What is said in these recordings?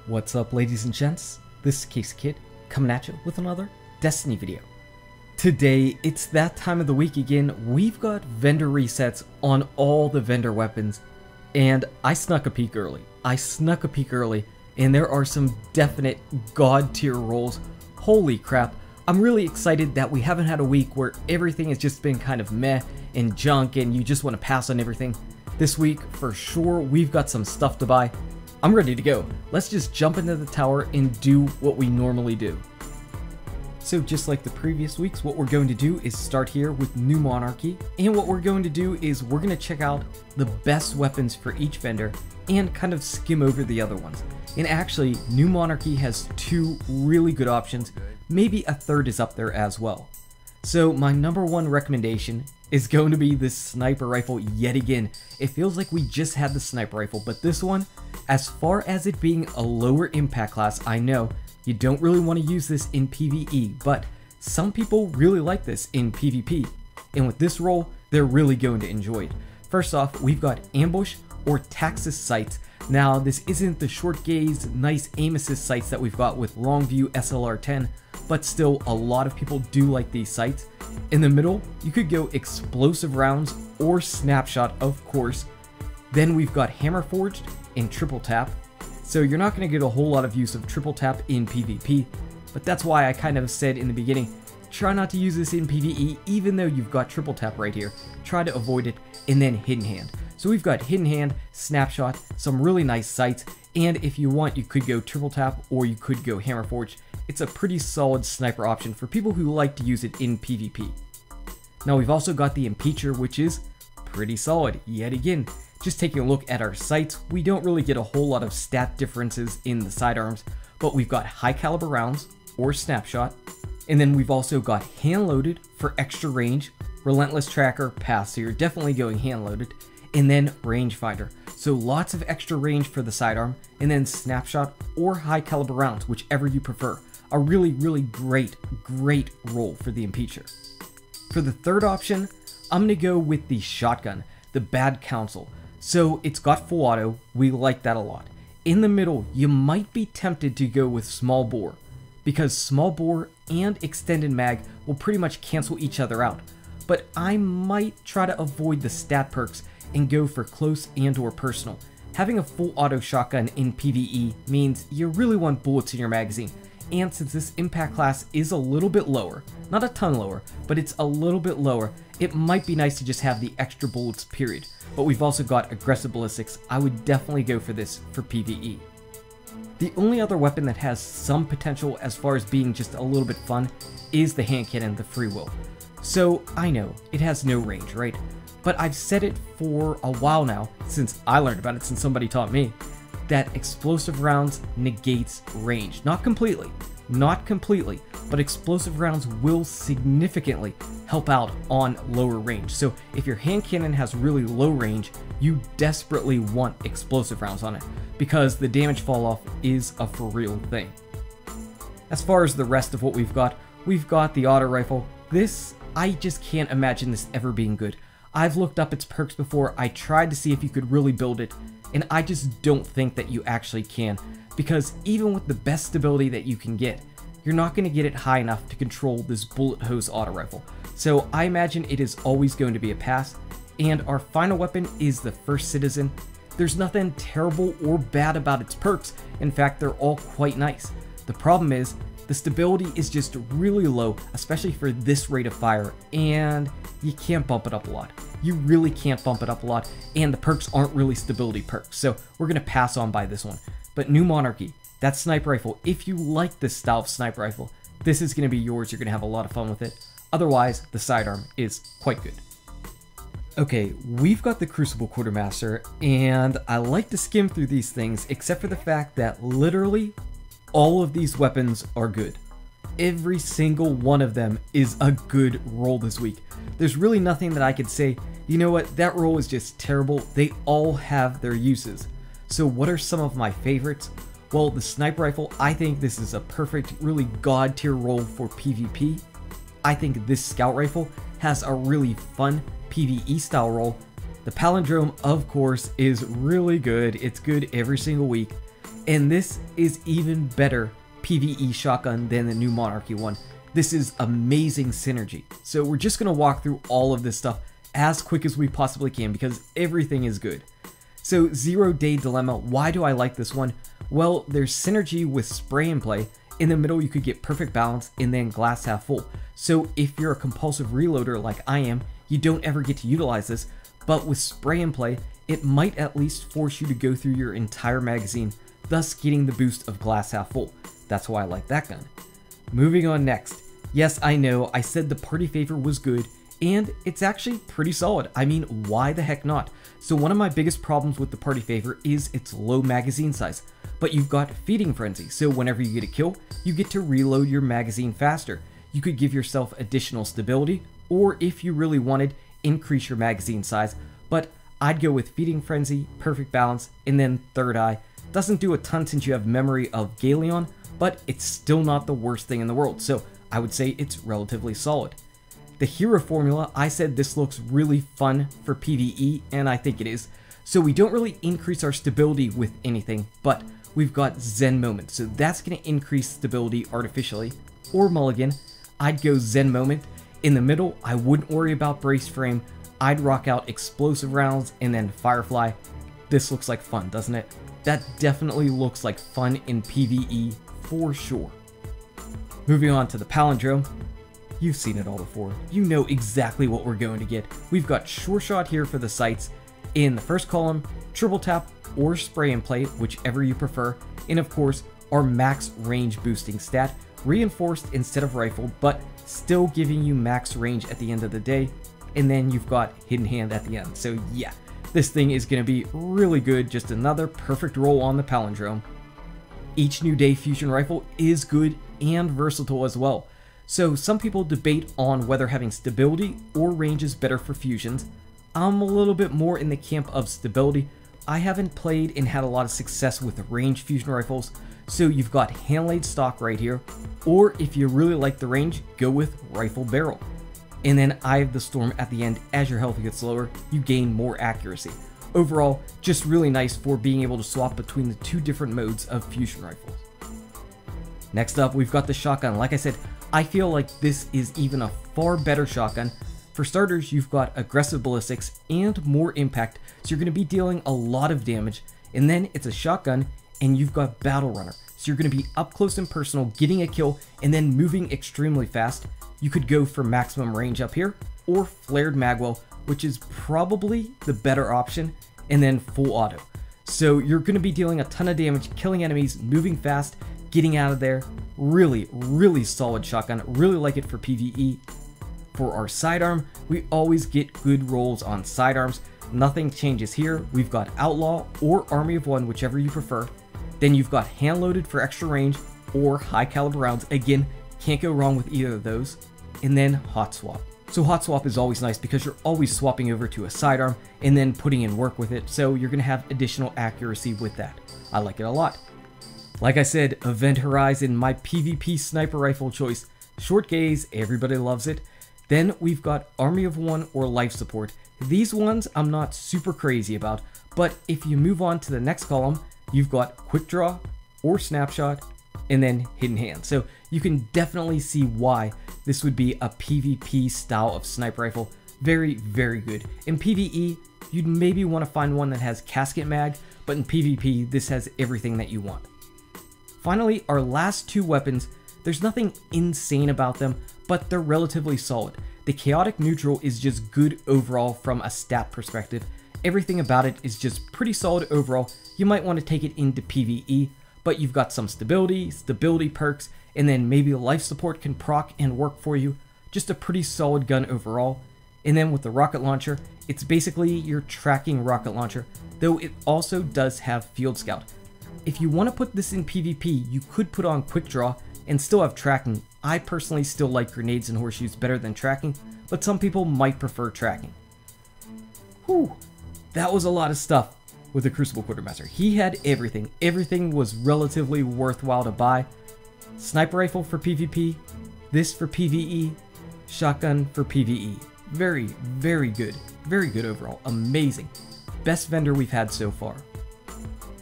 What's up, ladies and gents? This is KSigKid coming at you with another Destiny video. Today, it's that time of the week again. We've got vendor resets on all the vendor weapons, and I snuck a peek early. And there are some definite god tier rolls. Holy crap. I'm really excited that we haven't had a week where everything has just been kind of meh and junk and you just want to pass on everything. This week, for sure, we've got some stuff to buy. I'm ready to go. Let's just jump into the tower and do what we normally do. So just like the previous weeks, what we're going to do is start here with New Monarchy. And what we're going to do is we're going to check out the best weapons for each vendor and kind of skim over the other ones. And actually, New Monarchy has two really good options. Maybe a third is up there as well. So my number one recommendation is going to be this sniper rifle yet again. It feels like we just had the sniper rifle, but this one, as far as it being a lower impact class, I know you don't really want to use this in PvE, but some people really like this in PvP. And with this roll, they're really going to enjoy it. First off, we've got Ambush or Taxis sights. Now, this isn't the short gaze, nice aim assist sights that we've got with Longview SLR-10, but still a lot of people do like these sights. In the middle, you could go explosive rounds or snapshot, of course. Then we've got Hammer Forged and Triple Tap. So you're not going to get a whole lot of use of Triple Tap in PvP, but that's why I kind of said in the beginning, try not to use this in PvE even though you've got Triple Tap right here. Try to avoid it, and then Hidden Hand. So we've got Hidden Hand, Snapshot, some really nice sights, and if you want, you could go Triple Tap or you could go Hammer Forged. It's a pretty solid sniper option for people who like to use it in PvP. Now we've also got the Impeacher, which is pretty solid yet again. Just taking a look at our sights, we don't really get a whole lot of stat differences in the sidearms, but we've got high caliber rounds or snapshot, and then we've also got hand loaded for extra range, relentless tracker, pass, so you're definitely going hand loaded, and then rangefinder. So lots of extra range for the sidearm, and then snapshot or high caliber rounds, whichever you prefer. A really great roll for the Impeacher. For the third option, I'm going to go with the shotgun, the Bad Counsel. So it's got full auto, we like that a lot. In the middle, you might be tempted to go with small bore, because small bore and extended mag will pretty much cancel each other out. But I might try to avoid the stat perks and go for close and or personal. Having a full auto shotgun in PvE means you really want bullets in your magazine. And since this impact class is a little bit lower, not a ton lower, but it's a little bit lower, it might be nice to just have the extra bullets, period. But we've also got aggressive ballistics. I would definitely go for this for PvE. The only other weapon that has some potential as far as being just a little bit fun is the hand cannon, the Free Will. So I know, it has no range, right? But I've said it for a while now, since I learned about it, since somebody taught me, that explosive rounds negates range. Not completely, but explosive rounds will significantly help out on lower range. So if your hand cannon has really low range, you desperately want explosive rounds on it, because the damage fall off is a for real thing. As far as the rest of what we've got the auto rifle. This, I just can't imagine this ever being good. I've looked up its perks before, I tried to see if you could really build it, and I just don't think that you actually can, because even with the best stability that you can get, you're not going to get it high enough to control this bullet hose auto rifle. So I imagine it is always going to be a pass, and our final weapon is the First Citizen. There's nothing terrible or bad about its perks, in fact they're all quite nice. The problem is, the stability is just really low, especially for this rate of fire, and you can't bump it up a lot. You really can't bump it up a lot, and the perks aren't really stability perks, so we're going to pass on by this one. But New Monarchy, that sniper rifle, if you like this style of sniper rifle, this is going to be yours. You're going to have a lot of fun with it. Otherwise, the sidearm is quite good. Okay, we've got the Crucible Quartermaster, and I like to skim through these things, except for the fact that literally all of these weapons are good. Every single one of them is a good roll this week. There's really nothing that I could say, you know what, that roll is just terrible. They all have their uses. So what are some of my favorites? Well, the sniper rifle, I think this is a perfect, really god tier roll for PvP. I think this scout rifle has a really fun PvE style roll. The palindrome, of course, is really good. It's good every single week. And this is even better PvE shotgun than the new Monarchy one. This is amazing synergy. So we're just going to walk through all of this stuff as quick as we possibly can because everything is good. So 0 Day Dilemma, why do I like this one? Well, there's synergy with spray and play. In the middle you could get perfect balance and then glass half full. So if you're a compulsive reloader like I am, you don't ever get to utilize this, but with spray and play, it might at least force you to go through your entire magazine, thus getting the boost of glass half full. That's why I like that gun. Moving on next. Yes, I know, I said the party favor was good, and it's actually pretty solid. I mean, why the heck not? So one of my biggest problems with the party favor is its low magazine size, but you've got feeding frenzy, so whenever you get a kill, you get to reload your magazine faster. You could give yourself additional stability, or if you really wanted, increase your magazine size, but I'd go with feeding frenzy, perfect balance, and then third eye. Doesn't do a ton since you have memory of Gjallarhorn, but it's still not the worst thing in the world, so I would say it's relatively solid. The hero formula, I said this looks really fun for PvE, and I think it is. So we don't really increase our stability with anything, but we've got Zen Moment, so that's going to increase stability artificially. Or Mulligan, I'd go Zen Moment. In the middle, I wouldn't worry about brace frame. I'd rock out explosive rounds and then Firefly. This looks like fun, doesn't it? That definitely looks like fun in PvE for sure. Moving on to the Palindrome. You've seen it all before. You know exactly what we're going to get. We've got Sure Shot here for the sights. In the first column, triple tap or spray and play, whichever you prefer. And of course, our max range boosting stat, reinforced instead of rifled, but still giving you max range at the end of the day. And then you've got Hidden Hand at the end. So yeah, this thing is going to be really good. Just another perfect roll on the Palindrome. Each New Day fusion rifle is good and versatile as well. So some people debate on whether having stability or range is better for fusions. I'm a little bit more in the camp of stability. I haven't played and had a lot of success with range fusion rifles, so you've got hand-laid stock right here, or if you really like the range, go with rifle barrel. And then Eye of the Storm at the end. As your health gets lower, you gain more accuracy. Overall, just really nice for being able to swap between the two different modes of fusion rifles. Next up, we've got the shotgun. Like I said, I feel like this is even a far better shotgun. For starters, you've got aggressive ballistics and more impact, so you're going to be dealing a lot of damage. And then it's a shotgun, and you've got Battle Runner, so you're going to be up close and personal, getting a kill, and then moving extremely fast. You could go for maximum range up here, or Flared Magwell, which is probably the better option, and then full auto. So you're going to be dealing a ton of damage, killing enemies, moving fast, getting out of there. Really, really solid shotgun. Really like it for PvE. For our sidearm, we always get good rolls on sidearms. Nothing changes here. We've got Outlaw or Army of One, whichever you prefer. Then you've got hand loaded for extra range or high caliber rounds. Again, can't go wrong with either of those. And then Hot Swap. So Hot Swap is always nice because you're always swapping over to a sidearm and then putting in work with it, so you're going to have additional accuracy with that. I like it a lot. Like I said, Event Horizon, my PvP sniper rifle choice. Short gaze, everybody loves it. Then we've got Army of One or Life Support. These ones I'm not super crazy about, but if you move on to the next column, you've got Quick Draw or Snapshot, and then Hidden Hand. So you can definitely see why this would be a PvP style of sniper rifle. Very, very good. In PvE, you'd maybe want to find one that has casket mag, but in PvP, this has everything that you want. Finally, our last two weapons, there's nothing insane about them, but they're relatively solid. The Chaotic Neutral is just good overall from a stat perspective. Everything about it is just pretty solid overall. You might want to take it into PvE, but you've got some stability perks, and then maybe life support can proc and work for you. Just a pretty solid gun overall. And then with the rocket launcher, it's basically your tracking rocket launcher, though it also does have Field Scout. If you want to put this in PvP, you could put on Quick Draw and still have tracking. I personally still like grenades and horseshoes better than tracking, but some people might prefer tracking. Whew, that was a lot of stuff with the Crucible Quartermaster. He had everything. Everything was relatively worthwhile to buy. Sniper rifle for PvP, this for PvE, shotgun for PvE. Very, very good. Very good overall. Amazing. Best vendor we've had so far.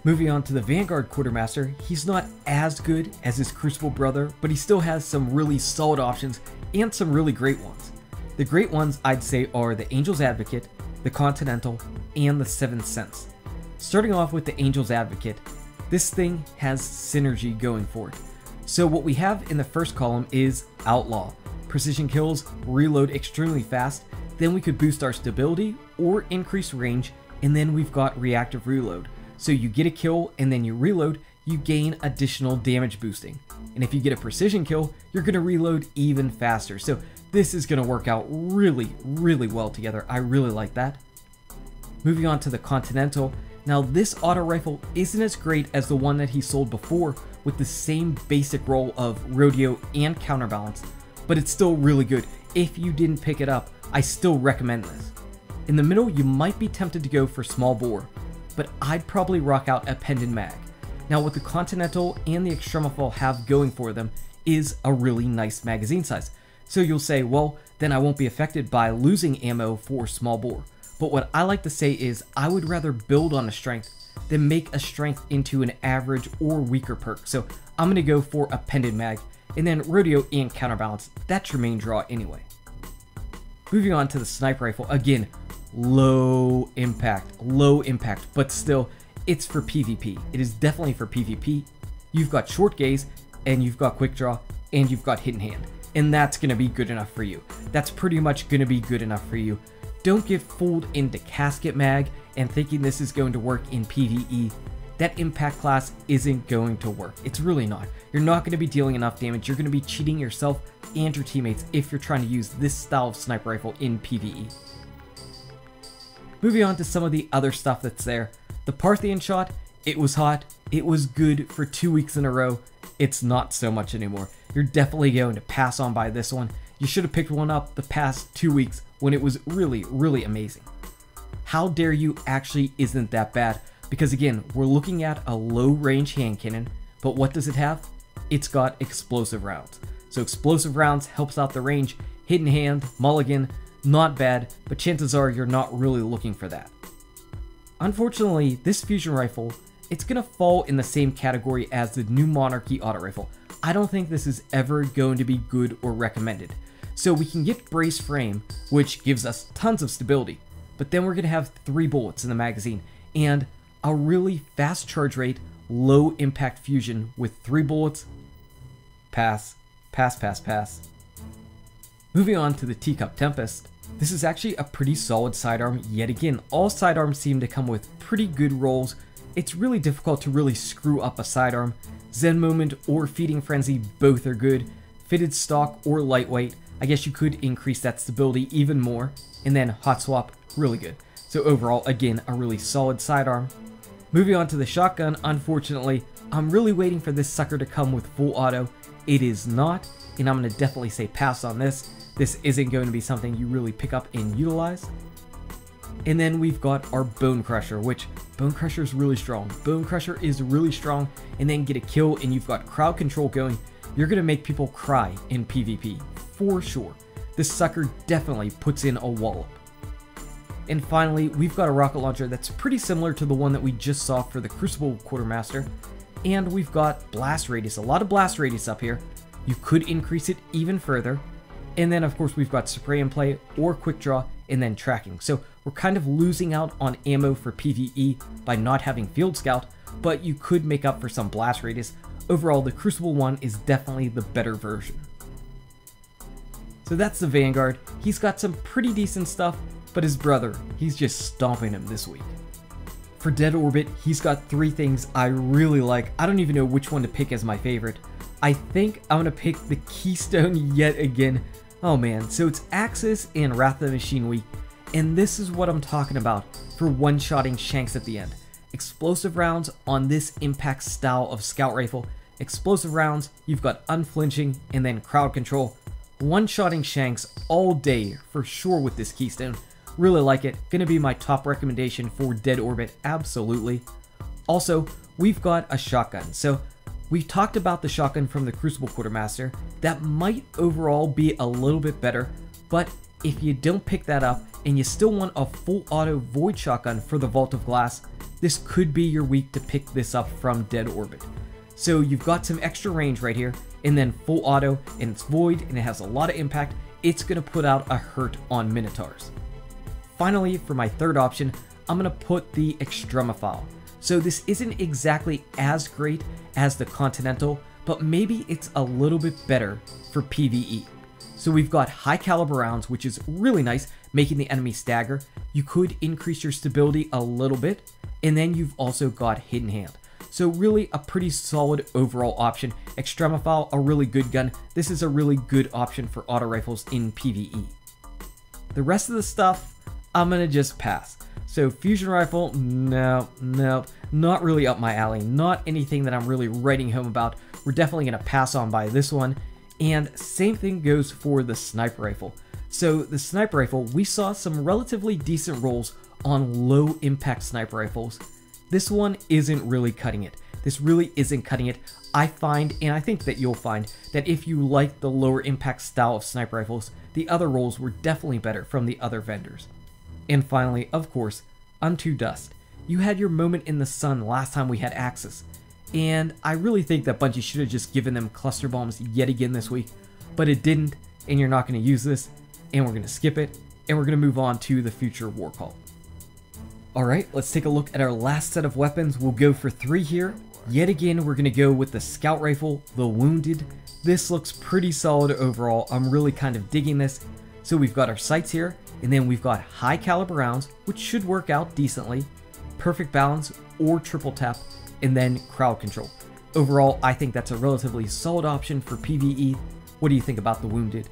Moving on to the Vanguard Quartermaster, he's not as good as his Crucible brother, but he still has some really solid options and some really great ones. The great ones I'd say are the Angel's Advocate, the Continental, and the Seventh Sense. Starting off with the Angel's Advocate, this thing has synergy going for it. So what we have in the first column is Outlaw. Precision kills, reload extremely fast, then we could boost our stability or increase range, and then we've got Reactive Reload. So you get a kill and then you reload, you gain additional damage boosting. And if you get a precision kill, you're going to reload even faster. So this is going to work out really, really well together. I really like that. Moving on to the Continental. Now this auto rifle isn't as great as the one that he sold before with the same basic role of rodeo and counterbalance, but it's still really good. If you didn't pick it up, I still recommend this. In the middle, you might be tempted to go for small bore, but I'd probably rock out a pendant mag. Now what the Continental and the Extremophiles have going for them is a really nice magazine size. So you'll say, well, then I won't be affected by losing ammo for small bore. But what I like to say is I would rather build on a strength than make a strength into an average or weaker perk. So I'm going to go for a pendant mag, and then rodeo and counterbalance, that's your main draw anyway. Moving on to the sniper rifle, again, low impact, but still, it's for PvP. It is definitely for PvP. You've got short gaze, and you've got quick draw, and you've got hidden hand, and that's going to be good enough for you. That's pretty much going to be good enough for you. Don't get fooled into casket mag and thinking this is going to work in PvE. That impact class isn't going to work. It's really not. You're not going to be dealing enough damage. You're going to be cheating yourself and your teammates if you're trying to use this style of sniper rifle in PvE. Moving on to some of the other stuff that's there. The Parthian shot, it was hot. It was good for 2 weeks in a row. It's not so much anymore. You're definitely going to pass on by this one. You should have picked one up the past 2 weeks when it was really, really amazing. How Dare You actually isn't that bad, because again, we're looking at a low range hand cannon, but what does it have? It's got explosive rounds. So explosive rounds helps out the range. Hidden hand, mulligan, not bad, but chances are you're not really looking for that. Unfortunately, this fusion rifle, it's gonna fall in the same category as the new Monarchy auto rifle. I don't think this is ever going to be good or recommended. So we can get brace frame, which gives us tons of stability, but then we're gonna have 3 bullets in the magazine and a really fast charge rate, low impact fusion with 3 bullets. Pass, pass, pass, pass. Moving on to the TEACUP Tempest. This is actually a pretty solid sidearm yet again. All sidearms seem to come with pretty good rolls. It's really difficult to really screw up a sidearm. Zen Moment or Feeding Frenzy, both are good. Fitted stock or lightweight, I guess you could increase that stability even more. And then Hot Swap, really good. So overall, again, a really solid sidearm. Moving on to the shotgun, unfortunately, I'm really waiting for this sucker to come with full auto. It is not, and I'm going to definitely say pass on this. This isn't going to be something you really pick up and utilize. And then we've got our Bone Crusher, which Bone Crusher is really strong. Bone Crusher is really strong, and then get a kill and you've got crowd control going. You're going to make people cry in PvP, for sure. This sucker definitely puts in a wallop. And finally, we've got a rocket launcher that's pretty similar to the one that we just saw for the Crucible Quartermaster. And we've got blast radius, a lot of blast radius up here. You could increase it even further. And then of course we've got spray and play or quick draw and then tracking. So we're kind of losing out on ammo for PvE by not having field scout, but you could make up for some blast radius. Overall, the Crucible one is definitely the better version. So that's the Vanguard. He's got some pretty decent stuff, but his brother, he's just stomping him this week. For Dead Orbit, he's got 3 things I really like. I don't even know which one to pick as my favorite. I think I'm going to pick the Keystone yet again. Oh man, so it's Axis and Wrath of the Machine Week, and this is what I'm talking about for one-shotting Shanks at the end. Explosive rounds on this impact style of scout rifle. Explosive rounds, you've got unflinching, and then crowd control. One-shotting Shanks all day for sure with this Keystone. Really like it. Gonna be my top recommendation for Dead Orbit, absolutely. Also, we've got a shotgun. So we've talked about the shotgun from the Crucible Quartermaster. That might overall be a little bit better, but if you don't pick that up and you still want a full auto void shotgun for the Vault of Glass, this could be your week to pick this up from Dead Orbit. So you've got some extra range right here, and then full auto, and it's void, and it has a lot of impact. It's going to put out a hurt on Minotaurs. Finally, for my third option, I'm going to put the Extremophile. So this isn't exactly as great as the Continental, but maybe it's a little bit better for PvE. So we've got high caliber rounds, which is really nice, making the enemy stagger. You could increase your stability a little bit, and then you've also got hidden hand. So really a pretty solid overall option. Extremophile, a really good gun. This is a really good option for auto rifles in PvE. The rest of the stuff, I'm gonna just pass. So fusion rifle, no, not really up my alley. Not anything that I'm really writing home about. We're definitely gonna pass on by this one. And same thing goes for the sniper rifle. So the sniper rifle, we saw some relatively decent rolls on low impact sniper rifles. This one isn't really cutting it. This really isn't cutting it. I find, and I think that you'll find, that if you like the lower impact style of sniper rifles, the other rolls were definitely better from the other vendors. And finally, of course, Unto Dust. You had your moment in the sun last time we had Axis, and I really think that Bungie should have just given them cluster bombs yet again this week, but it didn't, and you're not going to use this, and we're going to skip it, and we're going to move on to the future war call. Alright, let's take a look at our last set of weapons. We'll go for 3 here. Yet again, we're going to go with the Scout Rifle, the Wounded. This looks pretty solid overall. I'm really kind of digging this. So we've got our sights here, and then we've got high caliber rounds, which should work out decently, perfect balance or triple tap, and then crowd control. Overall, I think that's a relatively solid option for PvE. What do you think about the Wounded?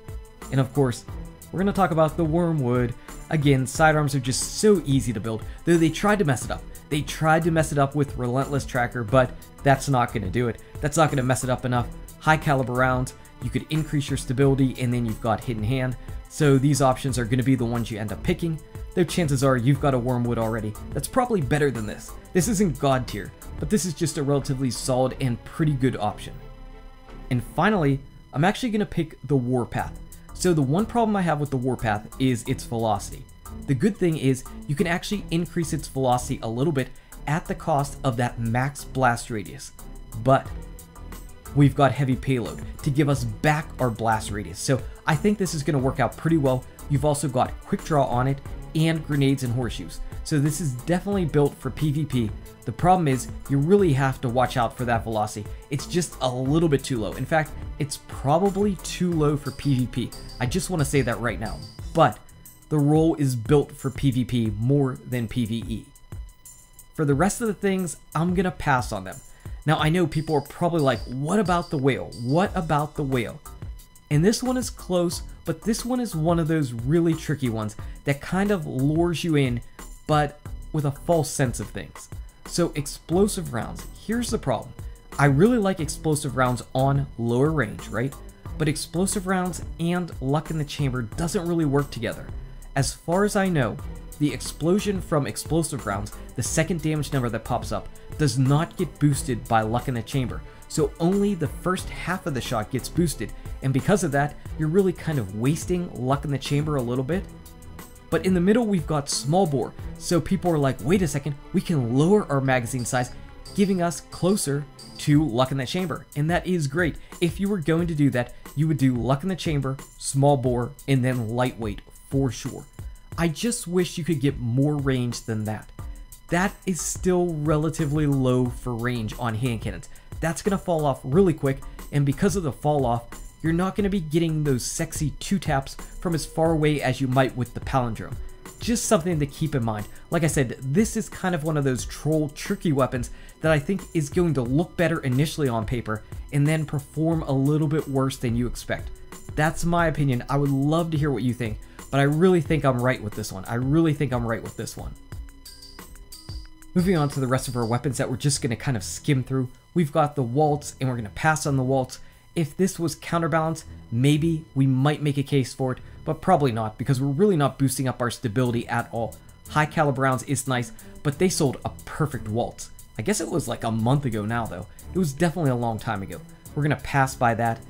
And of course, we're going to talk about the Wormwood. Again, sidearms are just so easy to build, though they tried to mess it up. They tried to mess it up with Relentless Tracker, but that's not going to do it. That's not going to mess it up enough. High caliber rounds, you could increase your stability, and then you've got hidden hand. So these options are going to be the ones you end up picking, though chances are you've got a Wormwood already. That's probably better than this. This isn't God tier, but this is just a relatively solid and pretty good option. And finally, I'm actually going to pick the Warpath. So the one problem I have with the Warpath is its velocity. The good thing is you can actually increase its velocity a little bit at the cost of that max blast radius. But we've got heavy payload to give us back our blast radius. So I think this is going to work out pretty well. You've also got quick draw on it and grenades and horseshoes. So this is definitely built for PvP. The problem is you really have to watch out for that velocity. It's just a little bit too low. In fact, it's probably too low for PvP. I just want to say that right now. But the role is built for PvP more than PvE. For the rest of the things, I'm going to pass on them. Now, I know people are probably like, what about the whale? What about the whale? And this one is close, but this one is one of those really tricky ones that kind of lures you in, but with a false sense of things. So explosive rounds, here's the problem. I really like explosive rounds on lower range, right? But explosive rounds and luck in the chamber doesn't really work together. As far as I know, the explosion from explosive rounds, the second damage number that pops up, does not get boosted by luck in the chamber. So only the first half of the shot gets boosted, and because of that, you're really kind of wasting luck in the chamber a little bit. But in the middle, we've got small bore, so people are like, wait a second, we can lower our magazine size, giving us closer to luck in the chamber, and that is great. If you were going to do that, you would do luck in the chamber, small bore, and then lightweight for sure. I just wish you could get more range than that. That is still relatively low for range on hand cannons. That's going to fall off really quick, and because of the fall off, you're not going to be getting those sexy 2-taps from as far away as you might with the palindrome. Just something to keep in mind. Like I said, this is kind of one of those troll tricky weapons that I think is going to look better initially on paper and then perform a little bit worse than you expect. That's my opinion. I would love to hear what you think, but I really think I'm right with this one. I really think I'm right with this one. Moving on to the rest of our weapons that we're just going to kind of skim through. We've got the Waltz, and we're going to pass on the Waltz. If this was Counterbalance, maybe we might make a case for it, but probably not, because we're really not boosting up our stability at all. High caliber rounds is nice, but they sold a perfect Waltz. I guess it was like a month ago now, though. It was definitely a long time ago. We're going to pass by that.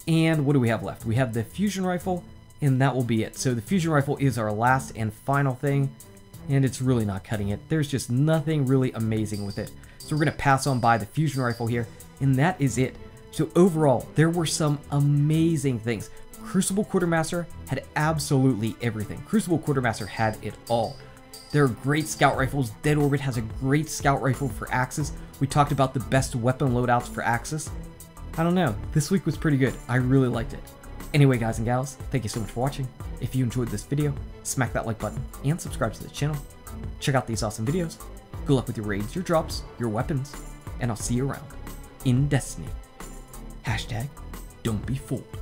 And what do we have left? We have the Fusion Rifle, and that will be it. So the Fusion Rifle is our last and final thing. and it's really not cutting it. There's just nothing really amazing with it. So we're going to pass on by the fusion rifle here, and that is it. So overall, there were some amazing things. Crucible Quartermaster had absolutely everything. Crucible Quartermaster had it all. There are great scout rifles. Dead Orbit has a great scout rifle for Axis. We talked about the best weapon loadouts for Axis. I don't know, this week was pretty good. I really liked it. Anyway, guys and gals, thank you so much for watching. If you enjoyed this video, smack that like button and subscribe to the channel. Check out these awesome videos. Good luck with your raids, your drops, your weapons, and I'll see you around in Destiny. #don't be fooled.